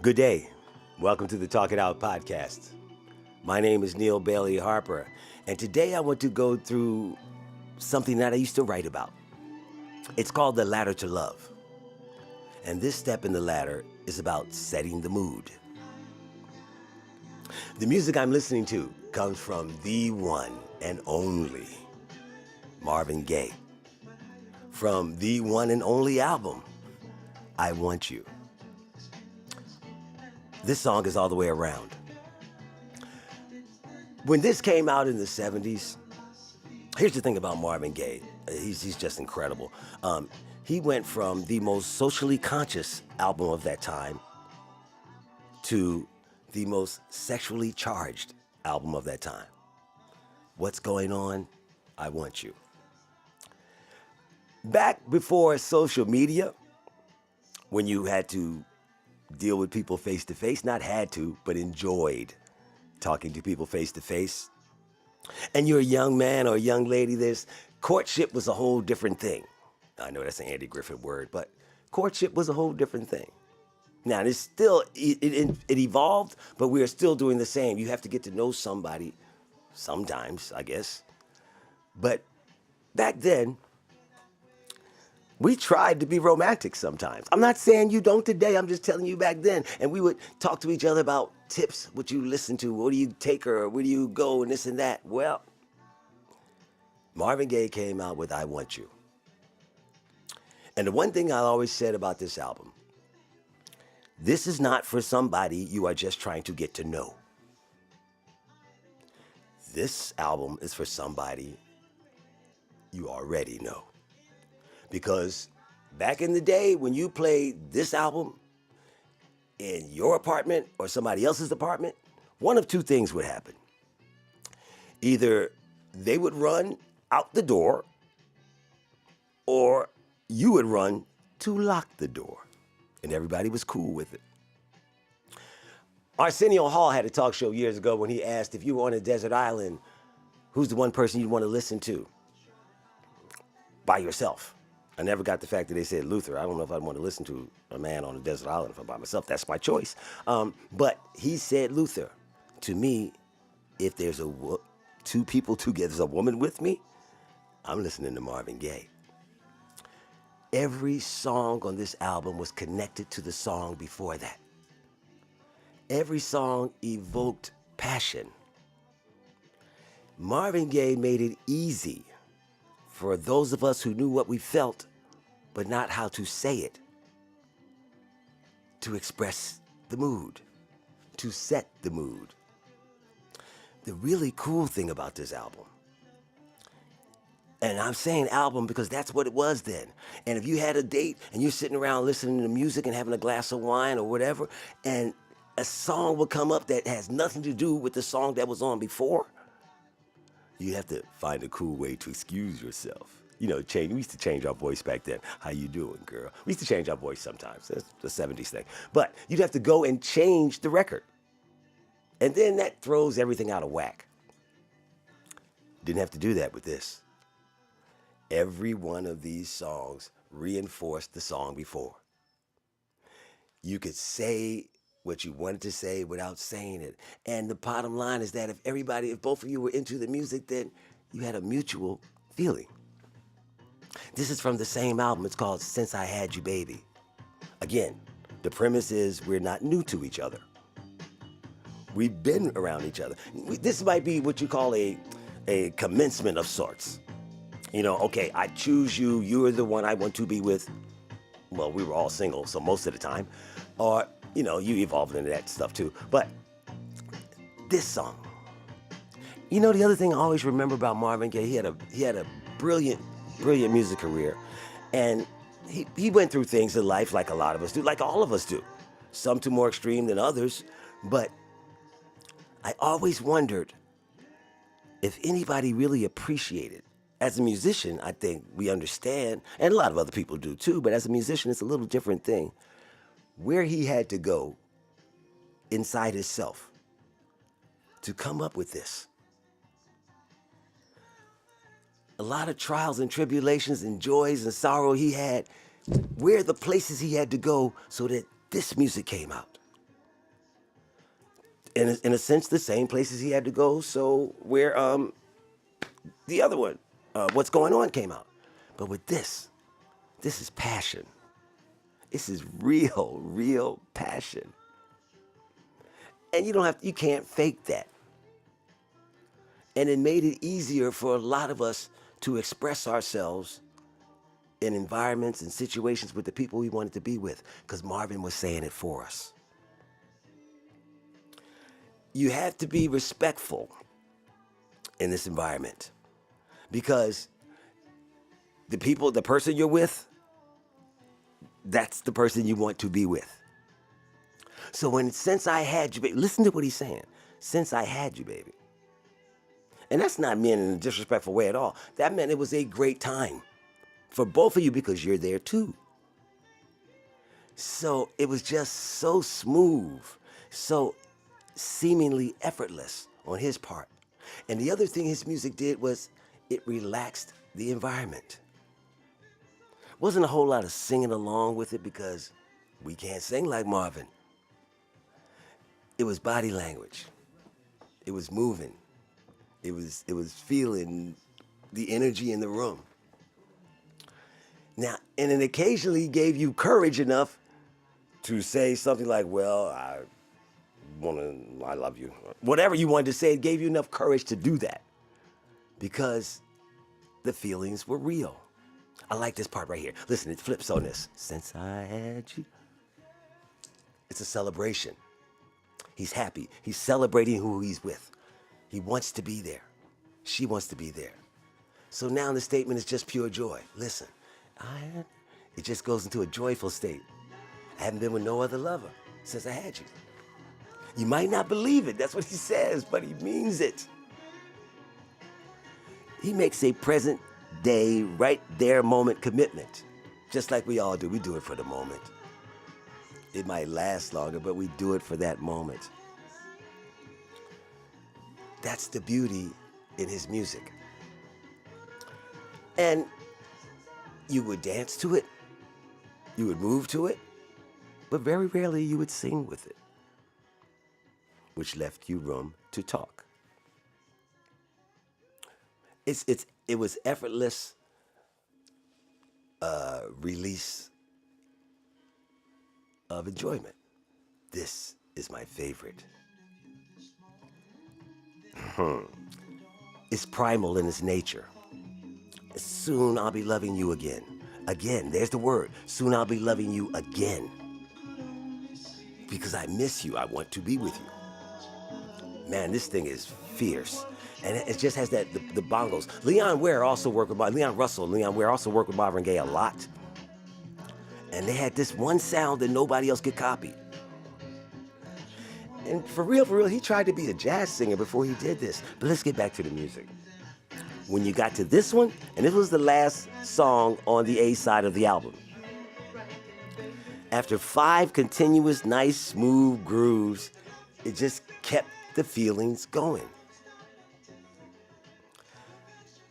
Good day. Welcome to the Talk It Out podcast. My name is Neal Bailey-Harper, and today I want to go through something that I used to write about. It's called the ladder to love. And this step in the ladder is about setting the mood. The music I'm listening to comes from the one and only Marvin Gaye. From the one and only album, I Want You. This song is all the way around. When this came out in the 70s, here's the thing about Marvin Gaye. He's just incredible. He went from the most socially conscious album of that time to the most sexually charged album of that time. What's going on? I Want You. Back before social media, when you had to deal with people face to face, not had to, but enjoyed talking to people face to face. And you're a young man or a young lady, courtship was a whole different thing. I know that's an Andy Griffith word, but courtship was a whole different thing. Now, it's still, it evolved, but we are still doing the same. You have to get to know somebody sometimes, I guess. But back then, we tried to be romantic sometimes. I'm not saying you don't today. I'm just telling you back then. And we would talk to each other about tips, what you listen to, what do you take her, where do you go, and this and that. Well, Marvin Gaye came out with I Want You. And the one thing I always said about this album, this is not for somebody you are just trying to get to know. This album is for somebody you already know. Because back in the day, when you played this album in your apartment or somebody else's apartment, one of two things would happen. Either they would run out the door, or you would run to lock the door. And everybody was cool with it. Arsenio Hall had a talk show years ago when he asked if you were on a desert island, who's the one person you'd want to listen to by yourself? I never got the fact that they said Luther. I don't know if I'd want to listen to a man on a desert island if I'm by myself. That's my choice. But he said Luther. To me, if there's two people together, there's a woman with me, I'm listening to Marvin Gaye. Every song on this album was connected to the song before that. Every song evoked passion. Marvin Gaye made it easy for those of us who knew what we felt, but not how to say it, to express the mood, to set the mood. The really cool thing about this album, and I'm saying album because that's what it was then. And if you had a date and you're sitting around listening to music and having a glass of wine or whatever, and a song will come up that has nothing to do with the song that was on before, you have to find a cool way to excuse yourself. You know, we used to change our voice back then. How you doing, girl? We used to change our voice sometimes. That's the 70s thing. But you'd have to go and change the record. And then that throws everything out of whack. Didn't have to do that with this. Every one of these songs reinforced the song before. You could say what you wanted to say without saying it. And the bottom line is that if both of you were into the music, then you had a mutual feeling. This is from the same album. It's called Since I Had You, Baby. Again, the premise is we're not new to each other. We've been around each other. This might be what you call a commencement of sorts. You know, okay, I choose you. You're the one I want to be with. Well, we were all single, so most of the time. Or, you know, you evolved into that stuff too. But this song, you know, the other thing I always remember about Marvin Gaye, he had a brilliant music career. And he went through things in life like a lot of us do, like all of us do. Some too more extreme than others. But I always wondered if anybody really appreciated. As a musician, I think we understand, and a lot of other people do too, but as a musician, it's a little different thing, where he had to go inside himself to come up with this. A lot of trials and tribulations and joys and sorrow he had, where the places he had to go so that this music came out. in a sense, the same places he had to go. So where the other one, What's Going On, came out. But with this is passion. This is real, real passion. And you can't fake that. And it made it easier for a lot of us to express ourselves in environments and situations with the people we wanted to be with, because Marvin was saying it for us. You have to be respectful in this environment, because the person you're with, that's the person you want to be with. So since I had you, baby, listen to what he's saying. Since I had you, baby. And that's not meant in a disrespectful way at all. That meant it was a great time for both of you, because you're there too. So it was just so smooth, so seemingly effortless on his part. And the other thing his music did was it relaxed the environment. Wasn't a whole lot of singing along with it, because we can't sing like Marvin. It was body language. It was moving. It was feeling the energy in the room. Now, and then occasionally gave you courage enough to say something like, well, I love you. Whatever you wanted to say, it gave you enough courage to do that, because the feelings were real. I like this part right here. Listen, it flips on this. Since I had you. It's a celebration. He's happy. He's celebrating who he's with. He wants to be there. She wants to be there. So now the statement is just pure joy. Listen, it just goes into a joyful state. I haven't been with no other lover since I had you. You might not believe it. That's what he says, but he means it. He makes a present day, right there moment commitment, just like we all do. We do it for the moment. It might last longer, but we do it for that moment. That's the beauty in his music. And you would dance to it, you would move to it, but very rarely you would sing with it, which left you room to talk. It was effortless release of enjoyment. This is my favorite. It's primal in its nature. Soon I'll be loving you again. Again, there's the word. Soon I'll be loving you again. Because I miss you. I want to be with you. Man, this thing is fierce. And it just has the bongos. Leon Ware also worked with Leon Ware also worked with Marvin Gaye a lot. And they had this one sound that nobody else could copy. And for real, he tried to be a jazz singer before he did this. But let's get back to the music. When you got to this one, and this was the last song on the A side of the album. After 5 continuous, nice, smooth grooves, it just kept the feelings going.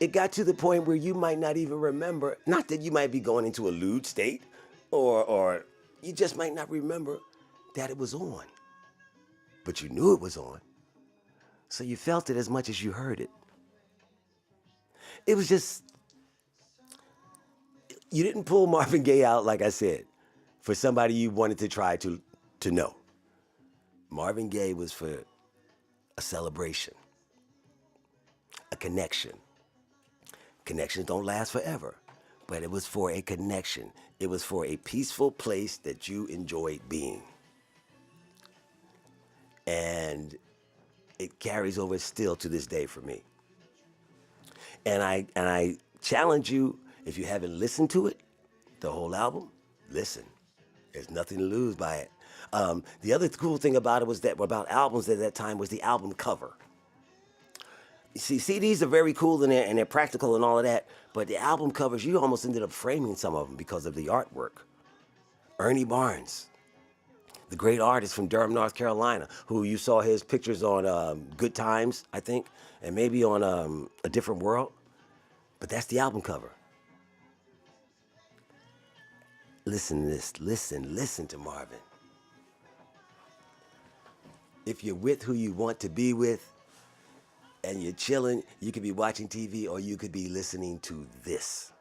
It got to the point where you might not even remember, not that you might be going into a lewd state, or you just might not remember that it was on. But you knew it was on. So you felt it as much as you heard it. It was just, you didn't pull Marvin Gaye out, like I said, for somebody you wanted to try to know. Marvin Gaye was for a celebration, a connection. Connections don't last forever, but it was for a connection. It was for a peaceful place that you enjoyed being. And it carries over still to this day for me. And I challenge you, if you haven't listened to it, the whole album, listen. There's nothing to lose by it. The other cool thing about it was that about albums at that time was the album cover. You see, CDs are very cool and they're practical and all of that, but the album covers, you almost ended up framing some of them because of the artwork. Ernie Barnes, the great artist from Durham, North Carolina, who you saw his pictures on Good Times, I think, and maybe on A Different World. But that's the album cover. Listen to this. Listen to Marvin. If you're with who you want to be with and you're chilling, you could be watching TV or you could be listening to this.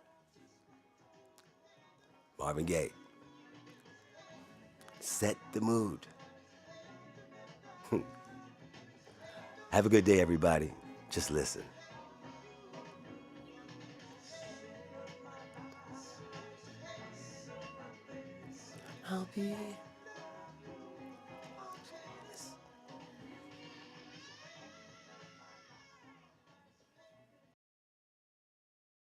Marvin Gaye. Set the mood. Have a good day, everybody. Just listen. I'll be